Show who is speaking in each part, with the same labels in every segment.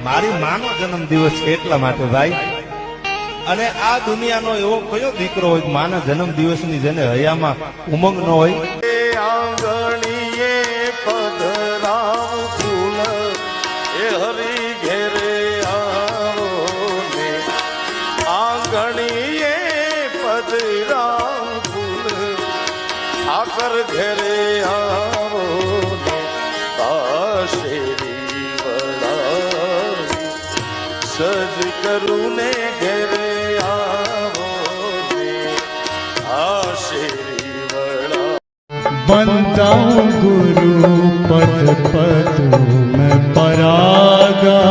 Speaker 1: મારી માનો જન્મ દિવસ છે એટલા માટે ભાઈ. અને આ દુનિયાનો એવો કયો દીકરો હોય માના જન્મ દિવસની જેને હૈયામાં ઉમંગ ન હોય.
Speaker 2: આંગણીએ પધરાવ ફૂલ એ હરી ઘેરે આવો ને આંગણીએ પધરાવ ફૂલ આકર ઘેરે આવો ને શેરી વડા સજ કરું ને ઘેરે આવો ને આ શેરી
Speaker 3: बनता गुरु पद पद में परागा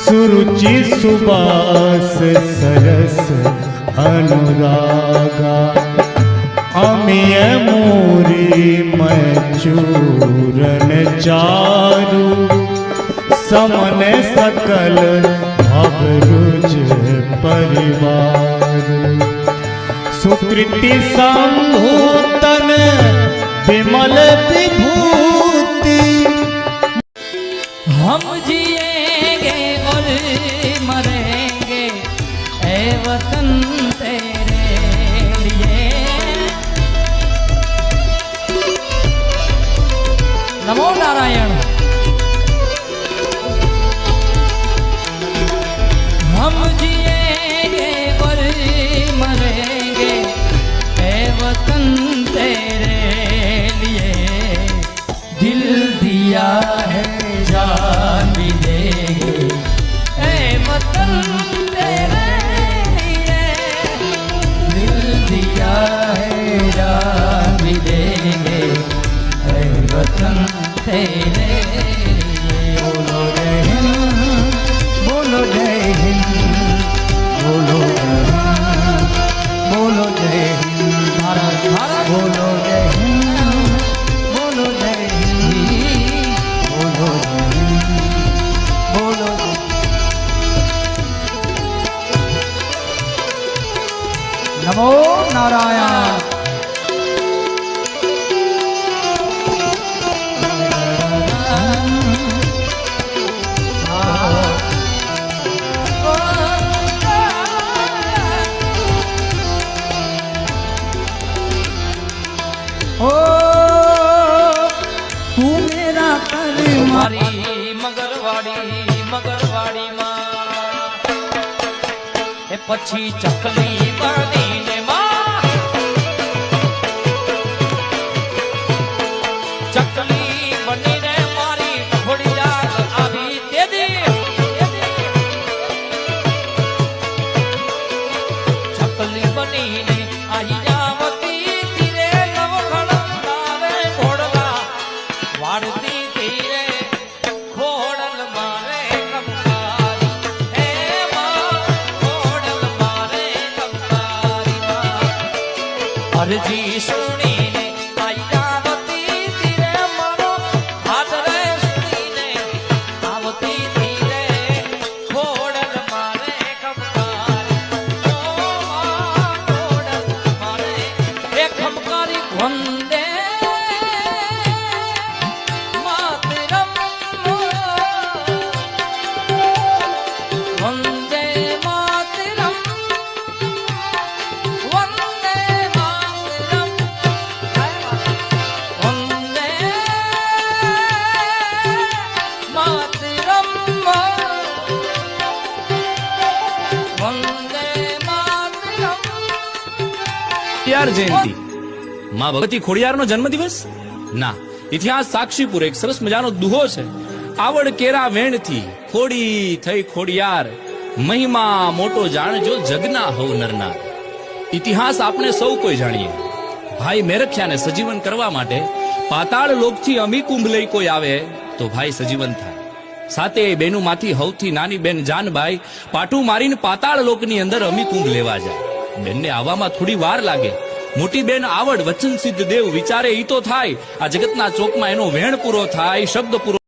Speaker 3: सुरुचि सुबास सरस अनुरागा अमिय मोरी मैं चूरन चारु समन सकल भवरुज परिवार सुकृति संभूतन विमल विभूति
Speaker 4: हम जिएंगे और मरेंगे ए वतन तेरे लिए। नमो नारायण। हम जिएंगे और मरेंगे ए वतन तेरे लिए। दिल दिया है जान भी देंगे ए वतन तेरे लिए। दिल दिया है जान भी देंगे ए वतन तेरे लिए। बोलो जय हिंद, बोलो जय हिंद, बोलो जय हिंद, बोलो जय हिंद भारत भारत। बोलो जय हिंद, बोलो जय हिंद, बोलो जय हिंद, बोलो नमो नारायण। ओ तू मेरा कर मारी मगरवाड़ी माँ ए पछी चकली बनी ने माँ चकली बनी ने मारी टफड़िया आवी तेदी चकली बनी ने आई आवती तीरे नवखड़ मारे घोड़ला वाड़ती तीरे घोड़ल मारे कमकारी हे माँ घोड़ल मारे कमकारी माँ अर्जी सुनी ने आई आवती तीरे मारो हाथ रे सुनी ने आवती तीरे घोड़ल मारे कमकारी ओ माँ घोड़ल मारे हे कमकारी वंदे मातरम वंदे मातरम वंदे मातरम वंदे मातरम वंदे मातरम।
Speaker 5: ખોડિયાર જયંતિ માં ભગવતી ખોડિયારનો જન્મદિવસ ના ઇતિહાસ સાક્ષીપુર એક સરસ મજાનો દુહો છે. આવડ કેરા વેણથી ખોડી થઈ ખોડિયાર મહિમા મોટો જાણજો જગના હવ નરનાર. ઇતિહાસ આપણે સૌ કોઈ જાણીએ. ભાઈ મેરખ્યાને સજીવન કરવા માટે પાતાળ લોકથી અમી કુંભ લઈ કોઈ આવે તો ભાઈ સજીવન થાય. સાતે બેનુમાંથી હવથી નાની બેન જાનબાઈ પાટું મારીને પાતાળ લોકની અંદર અમી કુંભ લેવા જાય. બેનને આવવામાં થોડી વાર લાગે. મોટી બેન આવડ વચન સિદ્ધ દેવ વિચારે ઈ તો થાય આ જગતના ચોકમાં એનો વેણ પૂરો થાય શબ્દ પૂરો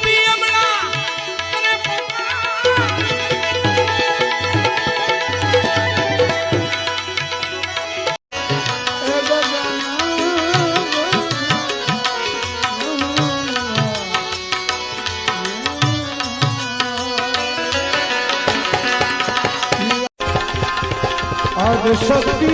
Speaker 4: ઊભી હમણાં અને
Speaker 3: આદ શક્તિ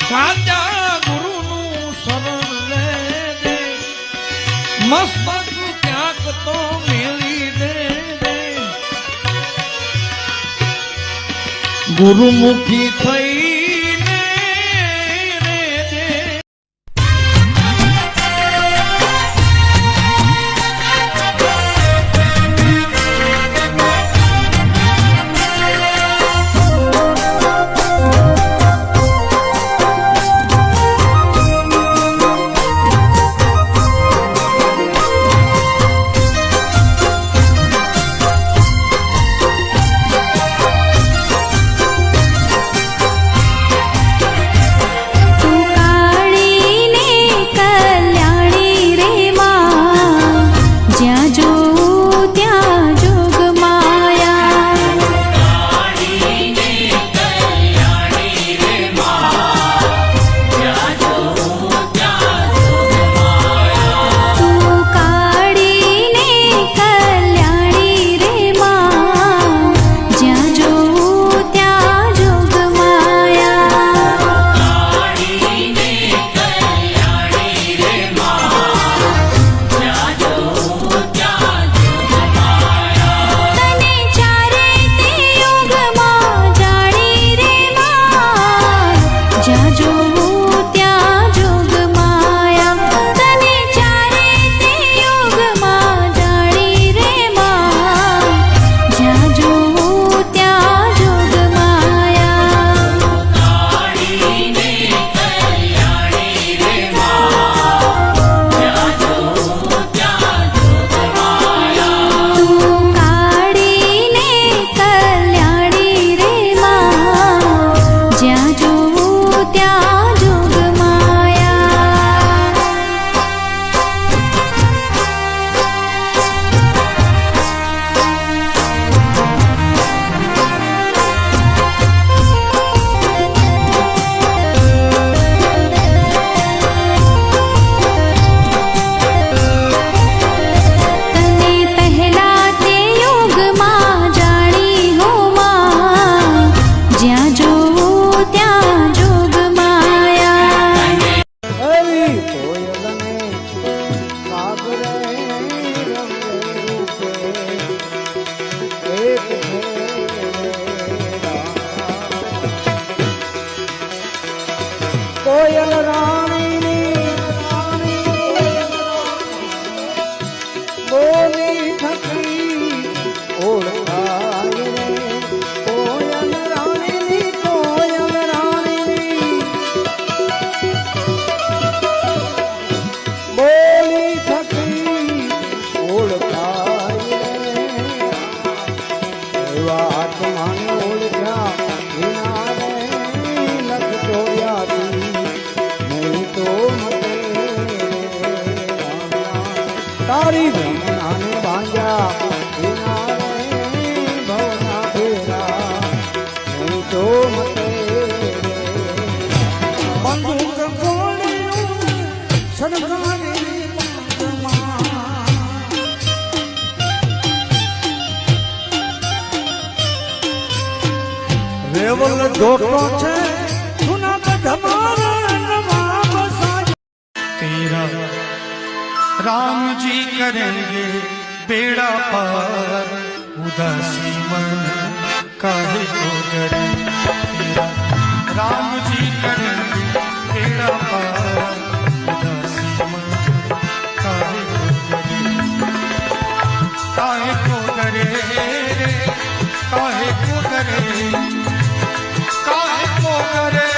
Speaker 4: સાચા ગુરુનું શરણ લે દે મસ્તક ક્યાંક તો મેલી દે ગુરુમુખી થઈને રે દે
Speaker 3: કોયલ રાણી બોલી થકી ઓળખાય રે કોયલ રાણી બોલી થકી ઓળખાય રે વાત માને ઓળખ્યા વિના રે લખ જોયાથી તારી ભ્રમણાને ભાંગ્યા વિના રે ભવના ફેરા નહીં તો મતે બંદૂક ગોળીનું સડગારી રેવલ દોટો છે જૂનાગઢ મારા નવાબ સાજ
Speaker 6: तेरा राम जी करेंगे बेड़ा पार उदासी मन काहे को डरे तेरा राम जी करेंगे बेड़ा पार उदासी मन काहे को डरे काहे को डरे काहे को डरे काहे को डरे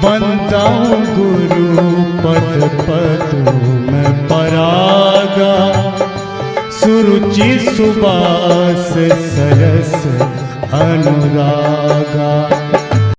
Speaker 7: बनता हूँ गुरु पद पद में परागा, सुरुचि सुबास सरस अनुरागा।